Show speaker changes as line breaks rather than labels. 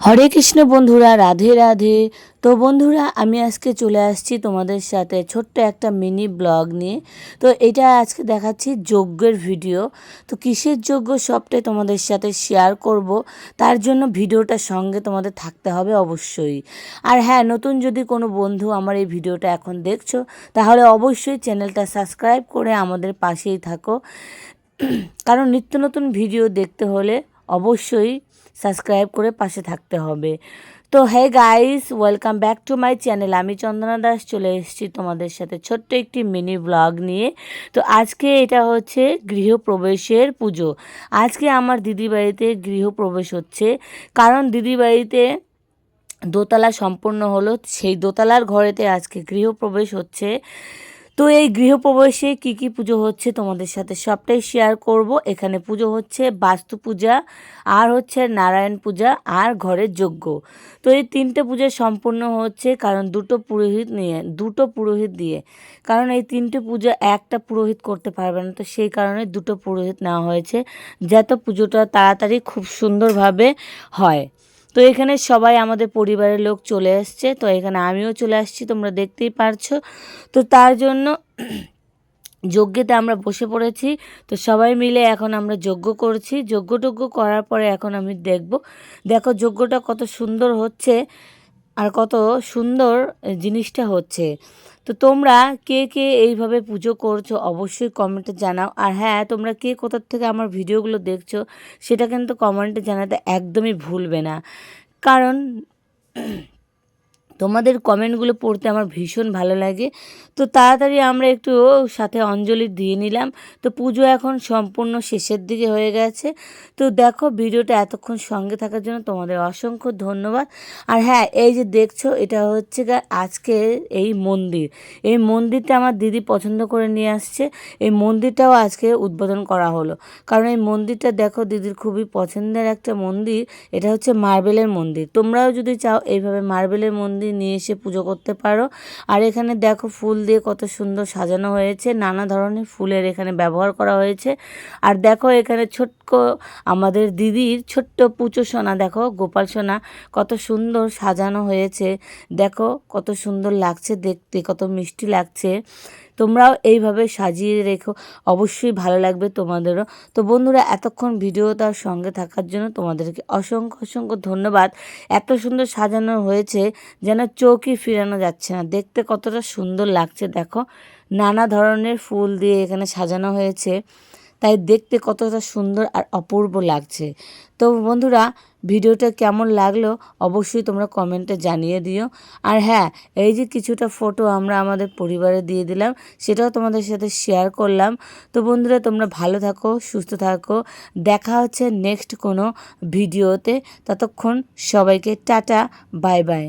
হরে কৃষ্ণ বন্ধুরা, রাধে রাধে। তো বন্ধুরা, আমি আজকে চলে আসছি তোমাদের সাথে ছোট্ট একটা মিনি ব্লগ নিয়ে। তো এটা আজকে দেখাচ্ছি যজ্ঞের ভিডিও। তো কিসের যজ্ঞ সবটাই তোমাদের সাথে শেয়ার করব, তার জন্য ভিডিওটার সঙ্গে তোমাদের থাকতে হবে অবশ্যই। আর হ্যাঁ, নতুন যদি কোনো বন্ধু আমার এই ভিডিওটা এখন দেখছো, তাহলে অবশ্যই চ্যানেলটা সাবস্ক্রাইব করে আমাদের পাশেই থাকো। কারণ নিত্য নতুন ভিডিও দেখতে হলে অবশ্যই সাবস্ক্রাইব করে পাশে থাকতে হবে। তো hey guys, welcome back to my channel. আমি চন্দনা দাস চলে এসেছি তোমাদের সাথে ছোট্ট একটি মিনি ব্লগ নিয়ে। তো আজকে এটা হচ্ছে গৃহপ্রবেশের পুজো। আজকে আমার দিদি বাড়িতে গৃহপ্রবেশ হচ্ছে, কারণ দিদি বাড়িতে দোতলা সম্পূর্ণ হলো, সেই দোতলার ঘরেতে আজকে গৃহপ্রবেশ হচ্ছে। তো এই গৃহপ্রবেশে কি কি পুজো হচ্ছে তোমাদের সাথে সবটাই শেয়ার করব। এখানে পুজো হচ্ছে বাস্তু পূজা, আর হচ্ছে নারায়ণ পূজা, আর ঘরের যজ্ঞ। তো এই তিনটে পূজা সম্পূর্ণ হচ্ছে, কারণ দুটো পুরোহিত দিয়ে, কারণ এই তিনটে পূজা একটা পুরোহিত করতে পারবে না, তো সেই কারণে দুটো পুরোহিত নেওয়া হয়েছে, যাতে পুজোটা তাড়াতাড়ি খুব সুন্দরভাবে হয়। তো এখানে সবাই আমাদের পরিবারের লোক চলে এসছে, তো এখানে আমিও চলে আসছি, তোমরা দেখতেই পারছো। তো তার জন্য যজ্ঞেতে আমরা বসে পড়েছি। তো সবাই মিলে এখন আমরা যজ্ঞ করছি। যজ্ঞ করার পরে এখন আমি দেখো যজ্ঞটা কত সুন্দর হচ্ছে, আর কত সুন্দর জিনিসটা হচ্ছে। তো তোমরা কে কে এইভাবে পুজো করছো অবশ্যই কমেন্টে জানাও। আর হ্যাঁ, তোমরা কে কোথা থেকে আমার ভিডিওগুলো দেখছো সেটা কিন্তু কমেন্টে জানাতে একদমই ভুলবে না, কারণ তোমাদের কমেন্টগুলো পড়তে আমার ভীষণ ভালো লাগে। তো তাড়াতাড়ি আমরা একটু সাথে অঞ্জলি দিয়ে নিলাম। তো পুজো এখন সম্পূর্ণ শেষের দিকে হয়ে গেছে। তো দেখো, ভিডিওটা এতক্ষণ সঙ্গে থাকার জন্য তোমাদের অসংখ্য ধন্যবাদ। আর হ্যাঁ, এই যে দেখছো, এটা হচ্ছে আজকে এই মন্দিরটা আমার দিদি পছন্দ করে নিয়ে আসছে। এই মন্দিরটাও আজকে উদ্বোধন করা হলো, কারণ এই মন্দিরটা দেখো দিদির খুবই পছন্দের একটা মন্দির। এটা হচ্ছে মার্বেলের মন্দির। তোমরাও যদি চাও এইভাবে মার্বেলের মন্দির নিয়ে এসে পুজো করতে পারো। আর এখানে দেখো ফুল দিয়ে কত সুন্দর সাজানো হয়েছে, নানা ধরনের ফুলের এখানে ব্যবহার করা হয়েছে। আর দেখো এখানে আমাদের দিদির ছোট্ট পুচো সোনা, দেখো গোপাল সোনা কত সুন্দর সাজানো হয়েছে। দেখো কত সুন্দর লাগছে দেখতে, কত মিষ্টি লাগছে। তোমরাও এইভাবে সাজিয়ে রেখো, অবশ্যই ভালো লাগবে তোমাদেরও। তো বন্ধুরা, এতক্ষণ ভিডিওটার সঙ্গে থাকার জন্য তোমাদেরকে অসংখ্য অসংখ্য ধন্যবাদ। এত সুন্দর সাজানো হয়েছে যেন চোখই ফিরানো যাচ্ছে না, দেখতে কতটা সুন্দর লাগছে। দেখো নানা ধরনের ফুল দিয়ে এখানে সাজানো হয়েছে, তাই দেখতে কতটা সুন্দর আর অপূর্ব লাগছে। তো বন্ধুরা, ভিডিওটা কেমন লাগলো অবশ্যই তোমরা কমেন্টে জানিয়ে দিও। আর হ্যাঁ, এই যে কিছুটা ফটো আমরা আমাদের পরিবারে দিয়ে দিলাম, সেটাও তোমাদের সাথে শেয়ার করলাম। তো বন্ধুরা, তোমরা ভালো থাকো, সুস্থ থাকো। দেখা হচ্ছে নেক্সট কোনো ভিডিওতে। ততক্ষণ সবাইকে টাটা, বাই বাই।